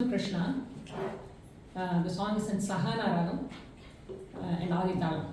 Ambujam Krishna. The song is in Sahana Ragam and Aditalam.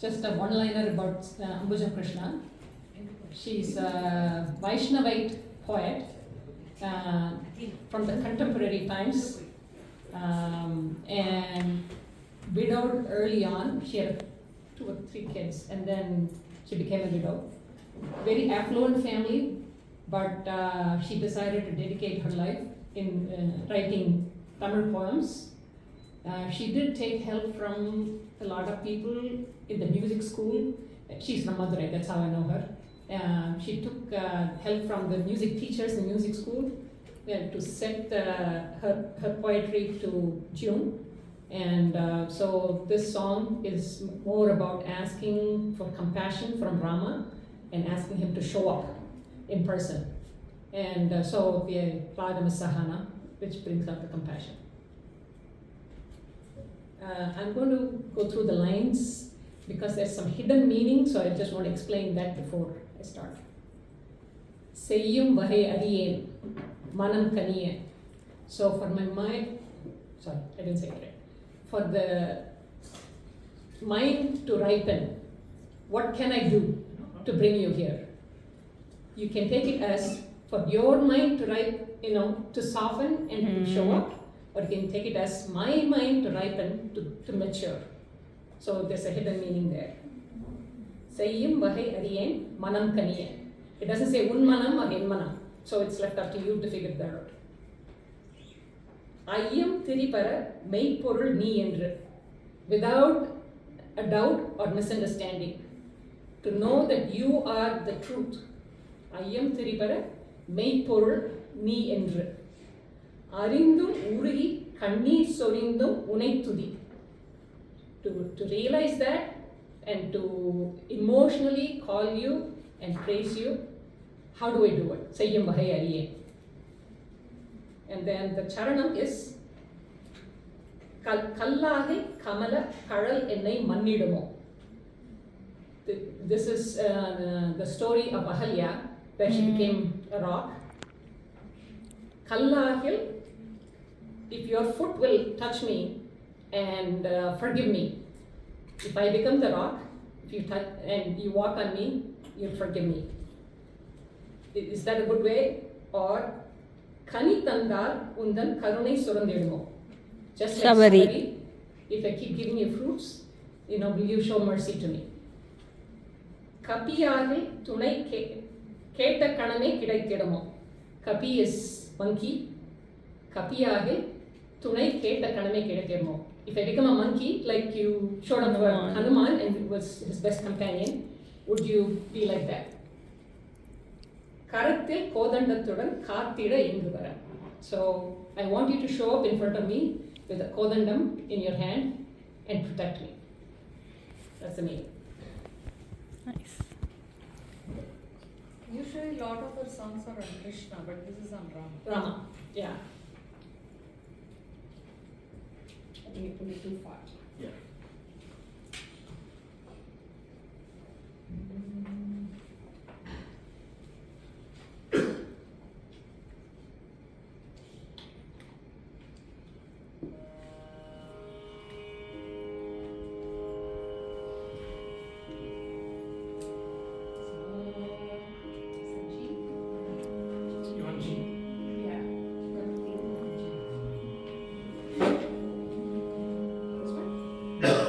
Just a one-liner about Ambujam Krishna. She's a Vaishnavite poet from the contemporary times, and widowed early on. She had 2 or 3 kids, and then she became a widow. Very affluent family, but she decided to dedicate her life in writing Tamil poems. She did take help from a lot of people in the music school. She's from Madurai, that's how I know her. She took help from the music teachers in music school to set her poetry to tune. And so this song is more about asking for compassion from Rama and asking him to show up in person. And so the Ragam is Sahana, which brings out the compassion. I'm going to go through the lines because there's some hidden meaning, so I just want to explain that before I start. Seyyum vahe adiyen, manam kaniye. So for my mind, sorry, I didn't say it right. For the mind to ripen, what can I do to bring you here? You can take it as for your mind to ripen, to soften and show up, or you can take it as my mind to ripen, to mature. So there's a hidden meaning there. Seyyum vahe adiyen, manam kaniye. It doesn't say un manam or in manam. So it's left up to you to figure that out. Ayyam thiripara மெய்ப்பொருள் நீ என்று, without a doubt or misunderstanding, to know that you are the truth. Ayyam thiripara மெய்ப்பொருள் நீ என்று, அறிந்தும் உருகி கண்ணீர் சொரிந்தும் உனைத்துதி. To realize that and to emotionally call you and praise you, how do I do it? Seyyum vahe adiyen. And then the charanam is Kallage Kamala Karal Ennai Mannidumo. This is the story of Ahalya, where she became a rock. Kallage, if your foot will touch me and forgive me, if I become the rock, if you touch and you walk on me, you'll forgive me. Is that a good way? Or Kani Tandar Undan Karunai Surandidumo. Just like somebody, if I keep giving you fruits, will you show mercy to me? Kapiyage Tunai Keta Kaname Kidaitidumo. Kapi is monkey. Kapiyage Tunai Keta Kaname Kidaitidumo. If I become a monkey, like you showed up for Hanuman and was his best companion, would you be like that? Karathil Kodandathudan Kathida Inguvara. So I want you to show up in front of me with a kodandam in your hand and protect me. That's the meaning. Nice. Usually a lot of her songs are on Krishna, but this is on Rama. Rama, yeah. I think it will be too far. Yeah. Yeah.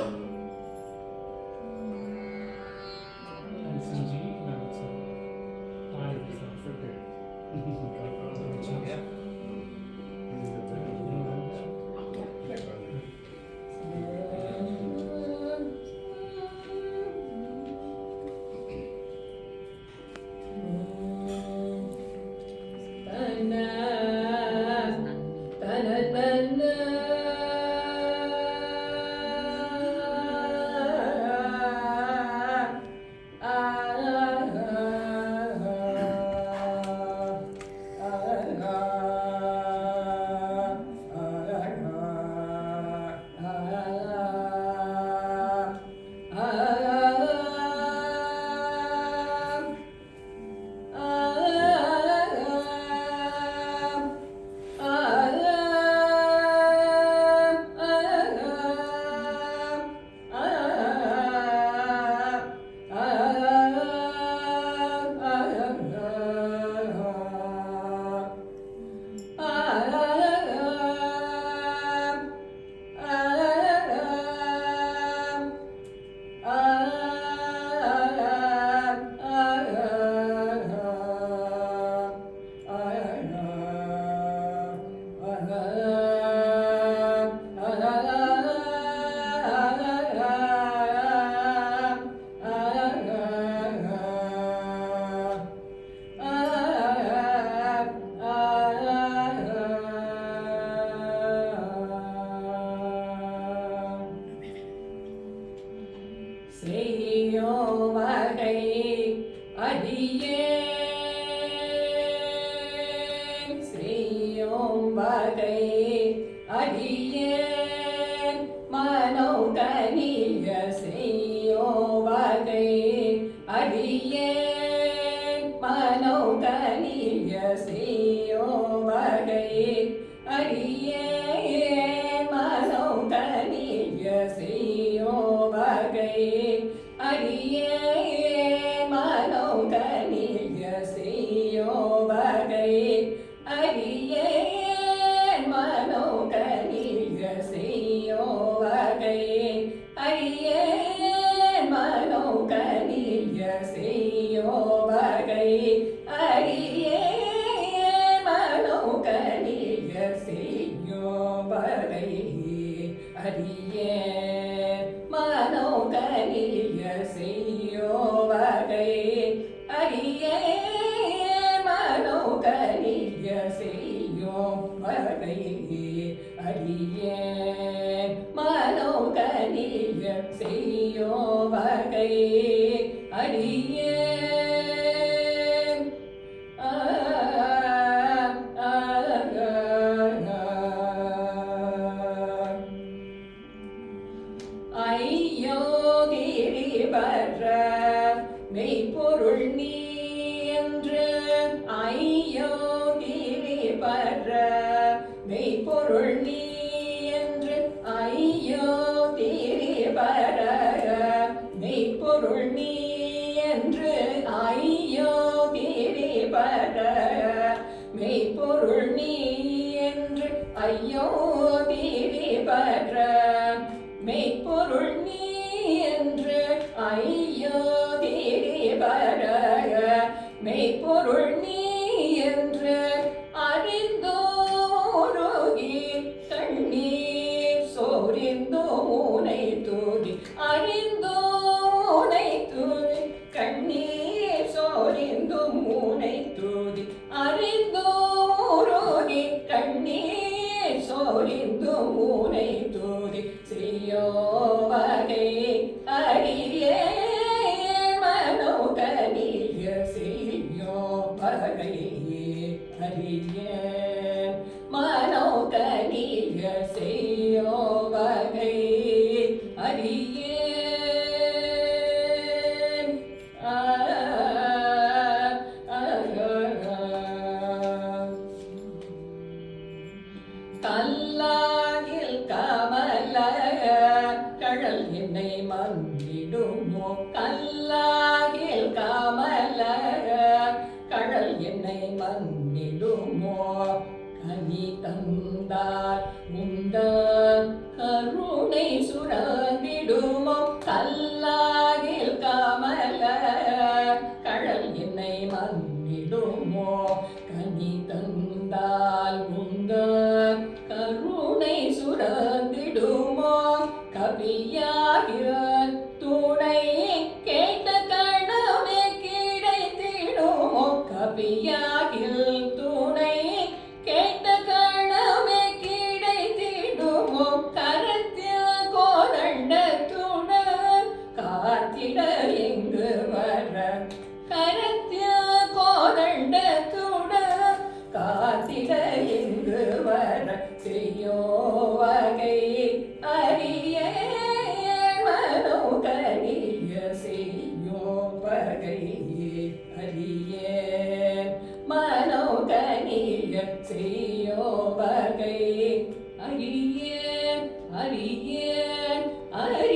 வகை அறிய மனோ கனிய செய்யோ வகை அறிய மனோ கனிய செய்யோ வகை அறிய மனோ கனிய செய்யோ வகை அறிய ஐயோ கிரிபர மெய்ப்பொருள் நீ என்று ஐயோ கிரிபர மெய்ப்பொருள் நீ என்று ஐயோ கிரிபர மெய்ப்பொருள் நீ என்று ஐயோ கிரிபர மெய்ப்பொருள் நீ என்று ஐயோ கிரிபர மெய்ப்பொருள் நீ என்று ஐயோ கிரிபர மெய்ப்பொருள் நீ என்று அறிந்தோருகி கண்ணீர் சோரிந்தோ ஊனை தூதி அறிந்தோனை தூதி கண்ணீர் சோரிந்தோ ஊனை தூதி அறிந்தோருகி கண்ணீர் சோரிந்தோ ஊனை தூதி செய்யோ வகை அறிய மனோ கனிய செய்யோ வகை அறிய மனோ கனிய செய்யோ வகை அறிய கல்லாகில் கமல கடல் என்னை மந்திடுமோ கல்லாகில் கமல கடல் என்னை மந்திடுமோ கனி தந்தார் உந்த கருணை சுரந்திடுமோ கல்லாகில் கமல கடல் என்னை மந்திடுமோ கனி தந்தால் உந்த கருணை சுரந்திடுமோ கவியாகிற துணை கேட்ட கணமே கிடைத்திடுமோ கவியாகில் துணை கேட்ட கணமே கிடைத்திடுமோ கரத்திய கோதண்ட துணர் காத்திட எங்கு வர கரத்திய கோதண்ட துணர் காத்திட எங்கு வர செய்யோ வகை அறிய மனோ கனிய செய்யோ வகை அறிய மனோ கனிய செய்யோ வகை அறிய அறிய அறிய